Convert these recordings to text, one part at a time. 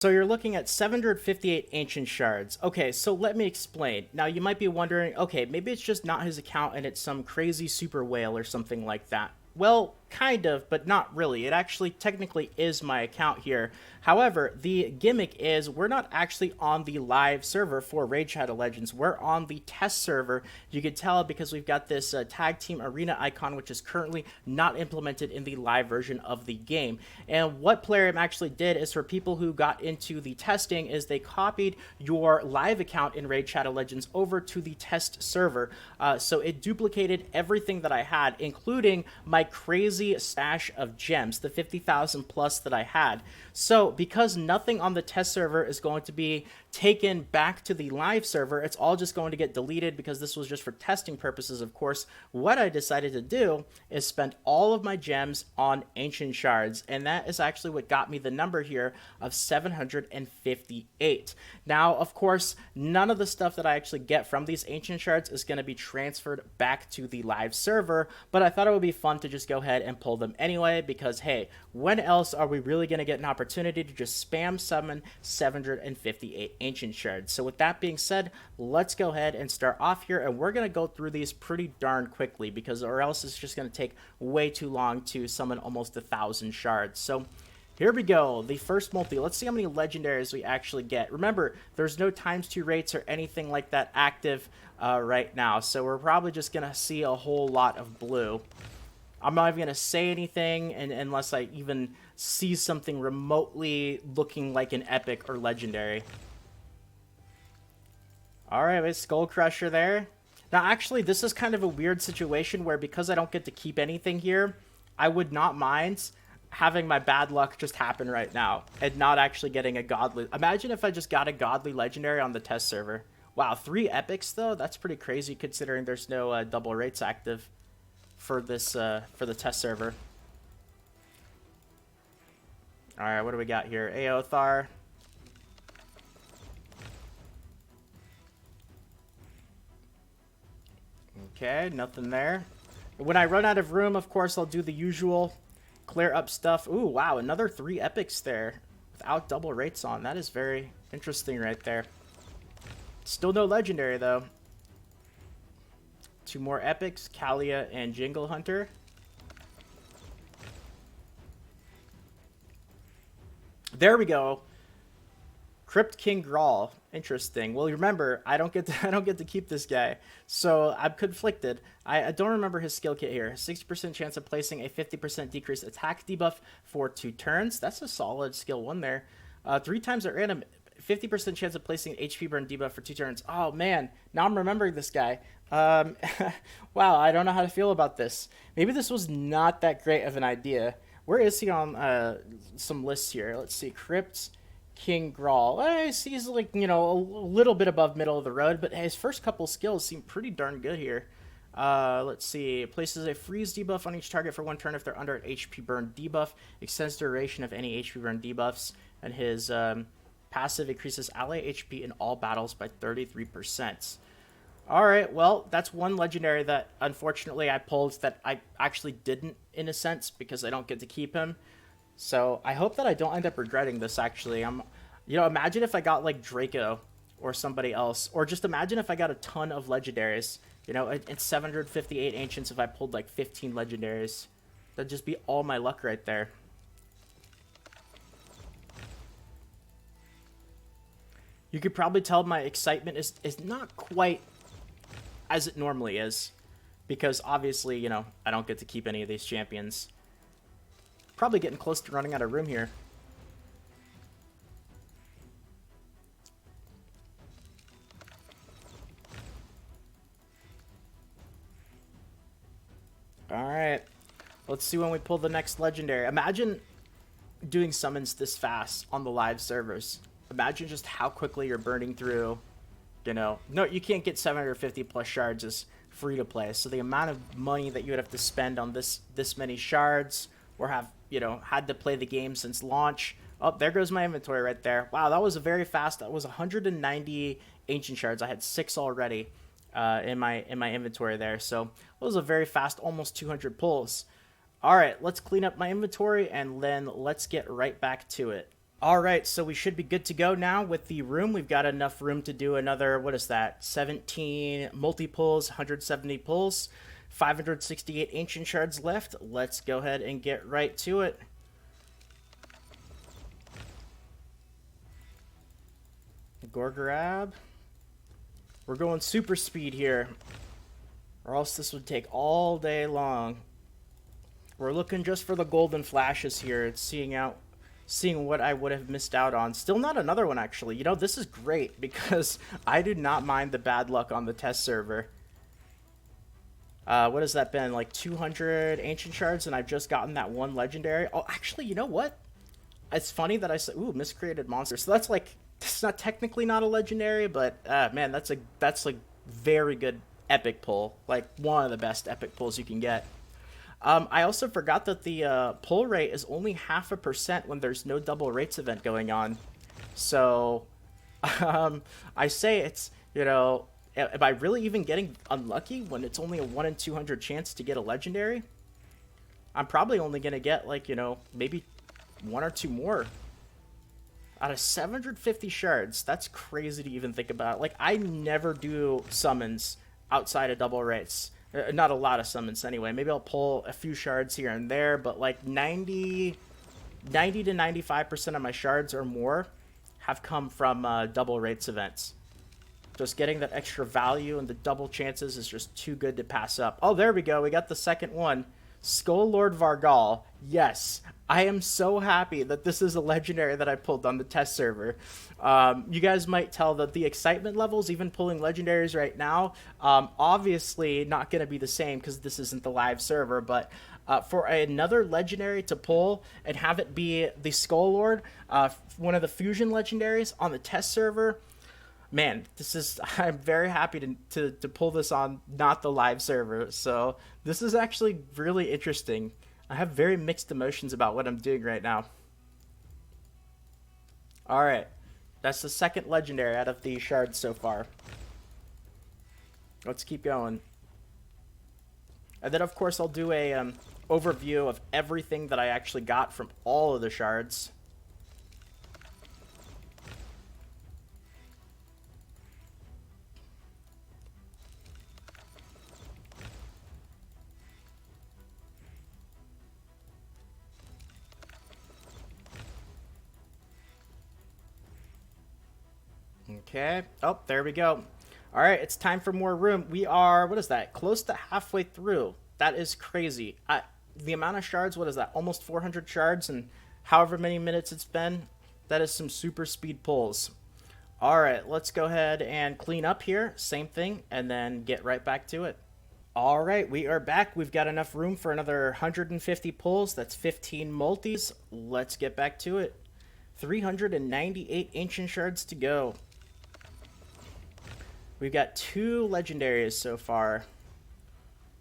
So you're looking at 758 ancient shards. Okay, so let me explain. Now you might be wondering, okay, maybe it's just not his account and it's some crazy super whale or something like that. Well, kind of, but not really. It actually technically is my account here. However, the gimmick is we're not actually on the live server for Raid Shadow Legends. We're on the test server. You can tell because we've got this tag team arena icon, which is currently not implemented in the live version of the game. And what Plarium actually did is for people who got into the testing is they copied your live account in Raid Shadow Legends over to the test server. So it duplicated everything that I had, including my crazy stash of gems, the 50,000 plus that I had. So because nothing on the test server is going to be taken back to the live server, it's all just going to get deleted because this was just for testing purposes, of course. What I decided to do is spend all of my gems on ancient shards, and that is actually what got me the number here of 758. Now, of course, none of the stuff that I actually get from these ancient shards is going to be transferred back to the live server, but I thought it would be fun to just go ahead and pull them anyway because, hey, when else are we really going to get an opportunity to just spam summon 758 ancient shards? So with that being said, let's go ahead and start off here, and we're going to go through these pretty darn quickly because or else it's just going to take way too long to summon almost 1,000 shards. So here we go, the first multi. Let's see how many legendaries we actually get. Remember, there's no ×2 rates or anything like that active right now, so we're probably just going to see a whole lot of blue. I'm not even going to say anything unless I even see something remotely looking like an epic or legendary. Alright, wait, Skull Crusher there. Now, actually, this is kind of a weird situation where because I don't get to keep anything here, I would not mind having my bad luck just happen right now and not actually getting a godly. Imagine if I just got a godly legendary on the test server. Wow, 3 epics, though? That's pretty crazy considering there's no double rates active for this for the test server. All right, what do we got here? Aothar. Okay, nothing there. When I run out of room, of course, I'll do the usual clear up stuff. Ooh, wow, another 3 epics there without double rates on. That is very interesting right there. Still no legendary, though. 2 more epics, Kalia and Jingle Hunter. There we go. Crypt King Grawl. Interesting. Well, remember, I don't get to keep this guy, so I'm conflicted. I don't remember his skill kit here. 60% chance of placing a 50% decreased attack debuff for 2 turns. That's a solid skill 1 there. 3 times at random, 50% chance of placing an HP burn debuff for 2 turns. Oh man, now I'm remembering this guy. Wow, I don't know how to feel about this. Maybe this was not that great of an idea. Where is he on some lists here? Let's see, Crypt King Grawl. He's like, you know, a little bit above middle of the road, but his first couple skills seem pretty darn good here. Let's see. Places a freeze debuff on each target for 1 turn if they're under an HP burn debuff. Extends duration of any HP burn debuffs. And his passive increases ally HP in all battles by 33%. Alright, well, that's 1 legendary that unfortunately I pulled that I actually didn't, in a sense, because I don't get to keep him. So I hope that I don't end up regretting this, actually. You know, imagine if I got, like, Draco or somebody else. Or just imagine if I got a ton of legendaries. You know, it's 758 Ancients if I pulled, like, 15 legendaries. That'd just be all my luck right there. You could probably tell my excitement is not quite as it normally is. Because, obviously, you know, I don't get to keep any of these champions. Probably getting close to running out of room here. Alright. Let's see when we pull the next legendary. Imagine doing summons this fast on the live servers. Imagine just how quickly you're burning through, you know. No, you can't get 750 plus shards as free to play. So the amount of money that you would have to spend on this many shards, or have, you know, had to play the game since launch. Oh, there goes my inventory right there. Wow, that was a very fast. That was 190 ancient shards. I had 6 already in my inventory there. So it was a very fast, almost 200 pulls. All right, let's clean up my inventory and then let's get right back to it. All right, so we should be good to go now with the room. We've got enough room to do another, what is that, 17 multi-pulls, 170 pulls, 568 ancient shards left. Let's go ahead and get right to it. Gore grab. We're going super speed here, or else this would take all day long. We're looking just for the golden flashes here. It's seeing what I would have missed out on. Still not another one, actually. You know, this is great because I do not mind the bad luck on the test server. What has that been? Like 200 ancient shards, and I've just gotten that one legendary. Oh, actually, you know what? It's funny that I said, ooh, miscreated monster. So that's like, it's not technically not a legendary, but man, that's like very good epic pull. Like one of the best epic pulls you can get. I also forgot that the pull rate is only 0.5% when there's no double rates event going on. So I say it's, you know, am I really even getting unlucky when it's only a 1 in 200 chance to get a legendary? I'm probably only going to get, like, you know, maybe 1 or 2 more. Out of 750 shards, that's crazy to even think about. Like, I never do summons outside of double rates. Not a lot of summons anyway. Maybe I'll pull a few shards here and there, but like 90 to 95% of my shards or more have come from double rates events. Just getting that extra value and the double chances is just too good to pass up. Oh, there we go. We got the second one. Skull Lord Vargal. Yes, I am so happy that this is a legendary that I pulled on the test server. You guys might tell that the excitement levels, even pulling legendaries right now, obviously not going to be the same because this isn't the live server, but for another legendary to pull and have it be the Skull Lord, one of the fusion legendaries on the test server, man, I'm very happy to pull this on not the live server. So this is actually really interesting. I have very mixed emotions about what I'm doing right now. All right, that's the second legendary out of the shards so far. Let's keep going. And then of course I'll do a overview of everything that I actually got from all of the shards. Okay. Oh, there we go. All right, it's time for more room. We are, what is that? Close to halfway through. That is crazy. The amount of shards, what is that? Almost 400 shards and however many minutes it's been. That is some super speed pulls. All right, let's go ahead and clean up here. Same thing, and then get right back to it. All right, we are back. We've got enough room for another 150 pulls. That's 15 multis. Let's get back to it. 398 ancient shards to go. We've got 2 legendaries so far.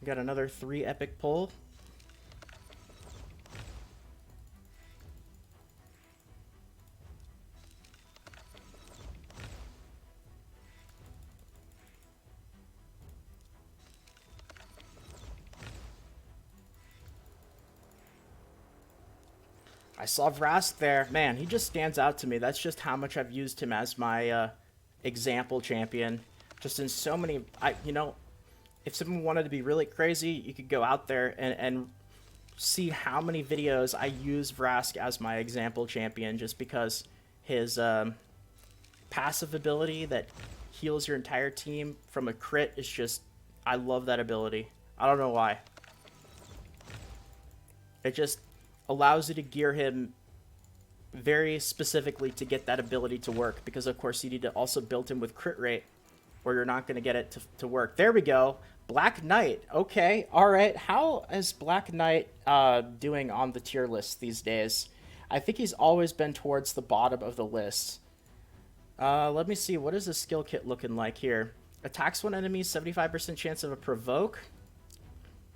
We got another 3 epic pull. I saw Vrask there. Man, he just stands out to me. That's just how much I've used him as my example champion. Just in so many, you know, if someone wanted to be really crazy, you could go out there and see how many videos I use Vrask as my example champion, just because his passive ability that heals your entire team from a crit is just, I love that ability. I don't know why. It just allows you to gear him very specifically to get that ability to work, because of course you need to also build him with crit rate, or you're not going to get it to work. There we go. Black Knight. Okay, all right. How is Black Knight doing on the tier list these days? I think he's always been towards the bottom of the list. Let me see. What is the skill kit looking like here? Attacks one enemy, 75% chance of a provoke.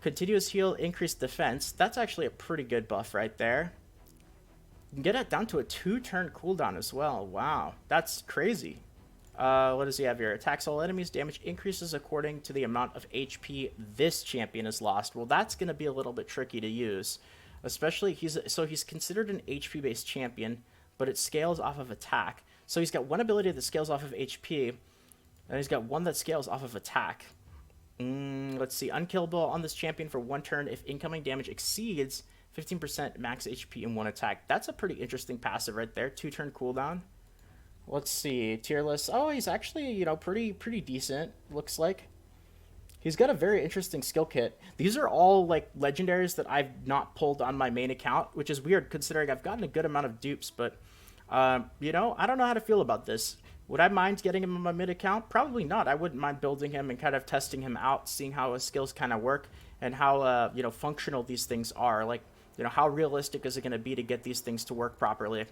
Continuous heal, increased defense. That's actually a pretty good buff right there. You can get it down to a 2-turn cooldown as well. Wow, that's crazy. What does he have here? Attacks all enemies. Damage increases according to the amount of HP this champion has lost. Well, that's going to be a little bit tricky to use. Especially, he's considered an HP-based champion, but it scales off of attack. So he's got one ability that scales off of HP, and he's got one that scales off of attack. Let's see. Unkillable on this champion for 1 turn if incoming damage exceeds 15% max HP in 1 attack. That's a pretty interesting passive right there. 2-turn cooldown. Let's see. Tier list. Oh, he's actually, you know, pretty decent, looks like. He's got a very interesting skill kit. These are all, like, legendaries that I've not pulled on my main account, which is weird considering I've gotten a good amount of dupes, but, you know, I don't know how to feel about this. Would I mind getting him on my mid account? Probably not. I wouldn't mind building him and kind of testing him out, seeing how his skills kind of work and how, you know, functional these things are. Like, you know, how realistic is it going to be to get these things to work properly?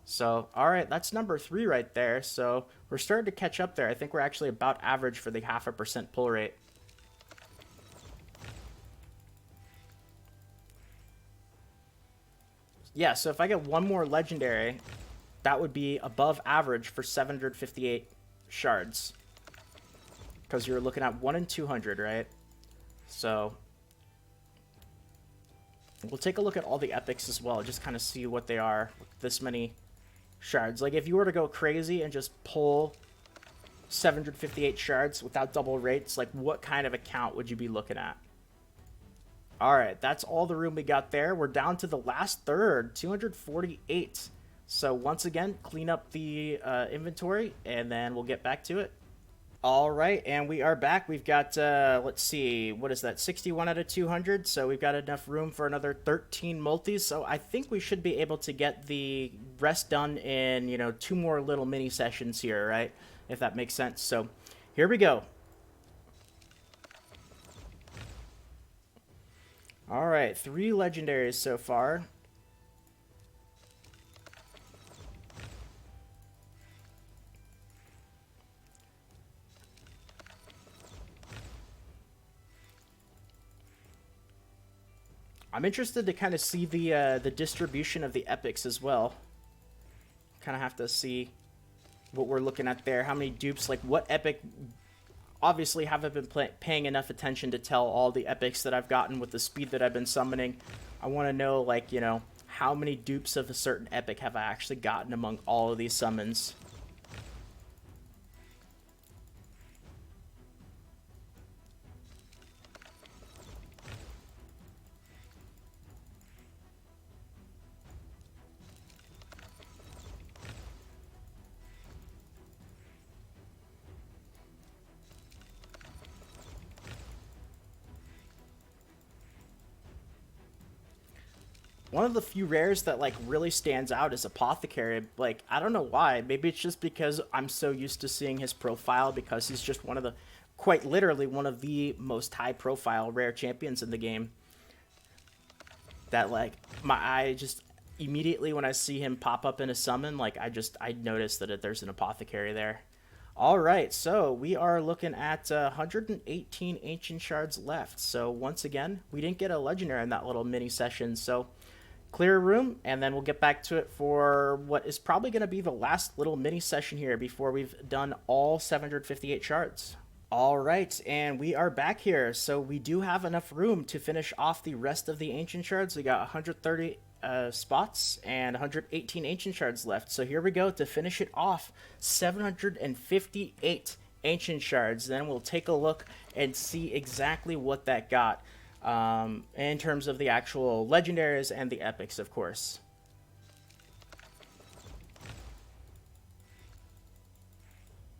So, all right, that's number 3 right there. So we're starting to catch up there. I think we're actually about average for the 0.5% pull rate. Yeah, so if I get one more legendary, that would be above average for 758 shards. Because you're looking at 1 in 200, right? So we'll take a look at all the epics as well, just kind of see what they are with this many shards. Like, if you were to go crazy and just pull 758 shards without double rates, like, what kind of account would you be looking at? All right, that's all the room we got there. We're down to the last third, 248. So once again, clean up the inventory, and then we'll get back to it. All right, and we are back. We've got, let's see, what is that, 61 out of 200. So we've got enough room for another 13 multis. So I think we should be able to get the rest done in, you know, 2 more little mini sessions here, right? If that makes sense. So here we go. All right, 3 legendaries so far. I'm interested to kind of see the distribution of the epics as well. Kind of have to see what we're looking at there. How many dupes, like what epic... Obviously haven't been paying enough attention to tell all the epics that I've gotten with the speed that I've been summoning. I want to know, like, you know, how many dupes of a certain epic have I actually gotten among all of these summons. One of the few rares that, like, really stands out is Apothecary. Like, I don't know why. Maybe it's just because I'm so used to seeing his profile, because he's just one of the, quite literally, one of the most high-profile rare champions in the game. That, like, my eye just immediately when I see him pop up in a summon, like, I notice that there's an Apothecary there. All right, so we are looking at 118 Ancient Shards left. So once again, we didn't get a legendary in that little mini session, so... Clear room, and then we'll get back to it for what is probably going to be the last little mini session here before we've done all 758 shards. All right, and we are back here. So we do have enough room to finish off the rest of the ancient shards. We got 130 spots and 118 ancient shards left. So here we go to finish it off. 758 ancient shards. Then we'll take a look and see exactly what that got. In terms of the actual legendaries and the epics, of course.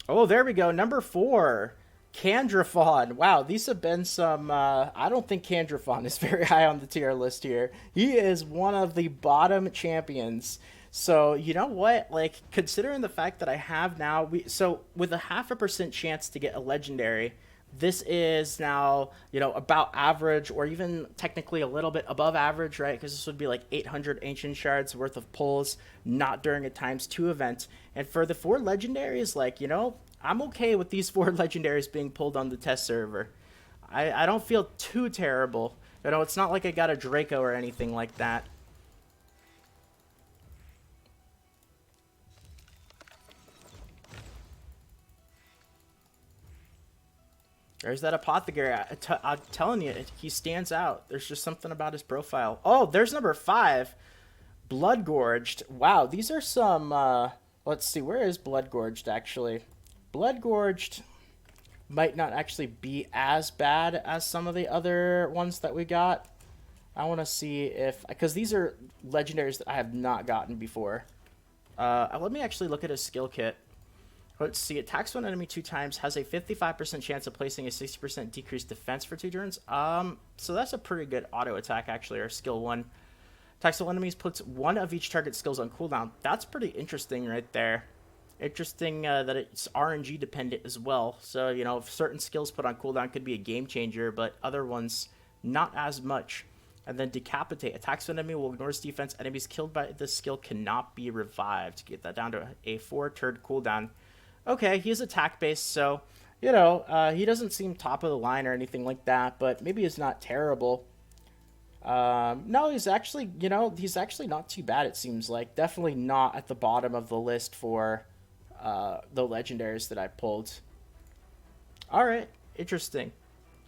Oh, there we go. Number 4, Candrafon. Wow, these have been some... I don't think Candrafon is very high on the tier list here. He is one of the bottom champions. So, you know what? Like, considering the fact that I have now... So, with a 0.5% chance to get a legendary... This is now, you know, about average, or even technically a little bit above average, right? Because this would be like 800 Ancient Shards worth of pulls, not during a ×2 event. And for the 4 legendaries, like, you know, I'm okay with these 4 legendaries being pulled on the test server. I don't feel too terrible. You know, it's not like I got a Draco or anything like that. There's that Apothecary. I'm telling you, he stands out. There's just something about his profile. Oh, there's number 5. Blood Gorged. Wow, these are some, let's see, where is Blood Gorged actually? Blood Gorged might not actually be as bad as some of the other ones that we got. I want to see if, because these are legendaries that I have not gotten before. Let me actually look at his skill kit. Let's see, attacks one enemy 2 times, has a 55% chance of placing a 60% decreased defense for 2 turns. So that's a pretty good auto attack actually, or skill 1. Attacks all enemies, puts 1 of each target skills on cooldown. That's pretty interesting right there. Interesting that it's RNG dependent as well. So, you know, if certain skills put on cooldown could be a game changer, but other ones not as much. And then Decapitate. Attacks an enemy will ignore its defense. Enemies killed by this skill cannot be revived. Get that down to a 4-turn cooldown. Okay, he's attack-based, so, you know, he doesn't seem top of the line or anything like that, but maybe he's not terrible. No, he's actually, you know, he's actually not too bad, it seems like. Definitely not at the bottom of the list for the legendaries that I pulled. Alright, interesting.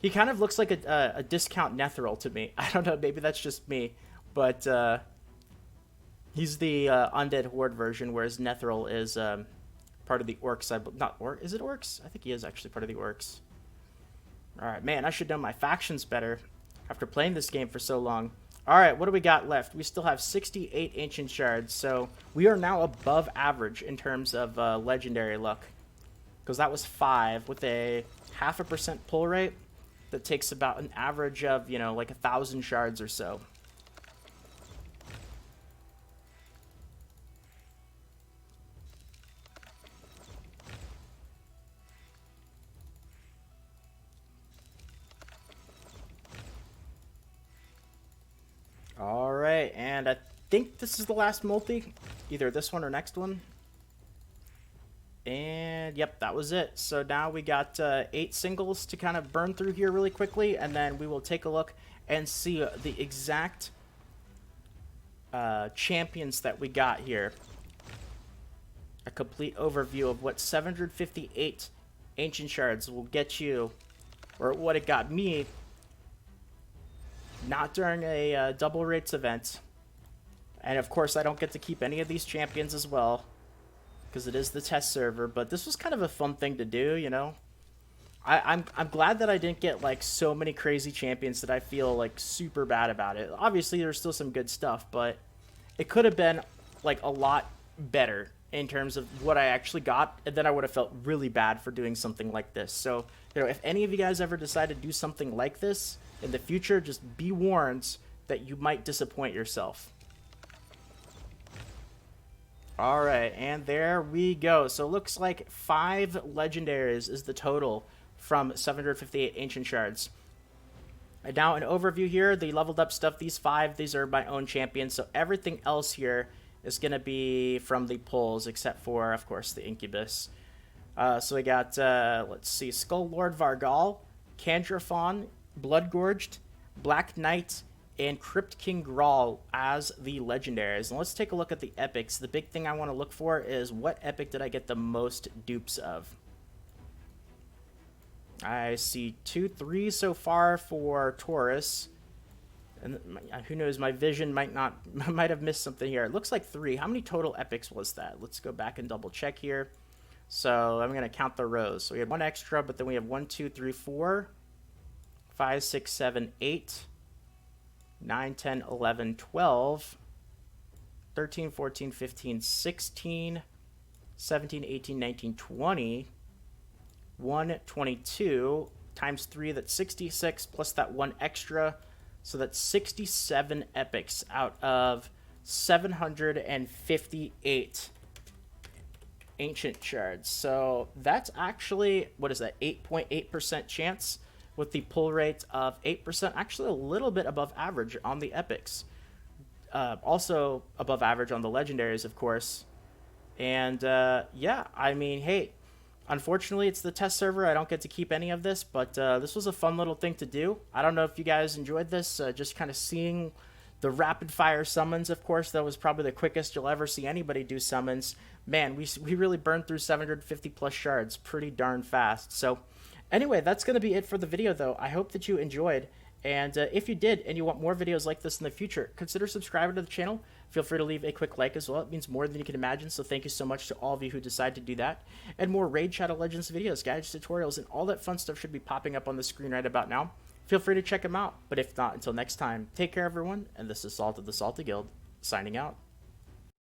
He kind of looks like a discount Netheril to me. I don't know, maybe that's just me, but he's the Undead Horde version, whereas Netheril is part of the Orcs. Is it Orcs? I think he is actually part of the Orcs. Alright, man, I should know my factions better after playing this game for so long. Alright, what do we got left? We still have 68 Ancient Shards, so we are now above average in terms of legendary luck. Because that was 5 with a 0.5% pull rate. That takes about an average of, you know, like 1,000 shards or so. Alright, and I think this is the last multi. Either this one or next one. And yep, that was it. So now we got 8 singles to kind of burn through here really quickly, and then we will take a look and see the exact champions that we got here. A complete overview of what 758 Ancient Shards will get you, or what it got me, not during a double rates event. And of course I don't get to keep any of these champions as well, because it is the test server, but this was kind of a fun thing to do, you know. I'm glad that I didn't get like so many crazy champions that I feel like super bad about it. Obviously there's still some good stuff, but it could have been like a lot better in terms of what I actually got, and then I would have felt really bad for doing something like this. So, you know, if any of you guys ever decide to do something like this in the future, just be warned that you might disappoint yourself. Alright, and there we go. So it looks like 5 legendaries is the total from 758 Ancient Shards. And now an overview here, the leveled up stuff, these 5, these are my own champions. So everything else here is going to be from the pulls, except for, of course, the Incubus. So we got, let's see, Skull Lord Vargal, Candrafon, Bloodgorged, Black Knight, and Crypt King Grawl as the legendaries. And let's take a look at the epics. The big thing I want to look for is what epic did I get the most dupes of. I see 2, 3 so far for Taurus. And who knows, my vision might have missed something here. It looks like 3. How many total epics was that? Let's go back and double check here. So I'm going to count the rows. So we had 1 extra, but then we have 1, 2, 3, 4, 5, 6, 7, 8, 9, 10, 11, 12, 13, 14, 15, 16, 17, 18, 19, 20, 122 times 3, that's 66, plus that 1 extra, so that's 67 epics out of 758 Ancient Shards. So that's actually, what is that, 8.8% chance with the pull rate of 8%, actually a little bit above average on the epics. Also above average on the legendaries, of course. And yeah, I mean, hey, unfortunately it's the test server. I don't get to keep any of this, but this was a fun little thing to do. I don't know if you guys enjoyed this, just kind of seeing the rapid fire summons. Of course, that was probably the quickest you'll ever see anybody do summons. Man, we really burned through 750 plus shards pretty darn fast. So anyway, that's going to be it for the video, though. I hope that you enjoyed, And if you did and you want more videos like this in the future, consider subscribing to the channel. Feel free to leave a quick like as well. It means more than you can imagine, so thank you so much to all of you who decide to do that. And more Raid Shadow Legends videos, guides, tutorials, and all that fun stuff should be popping up on the screen right about now. Feel free to check them out. But if not, until next time, take care everyone, and this is Salt of the Salty Guild, signing out.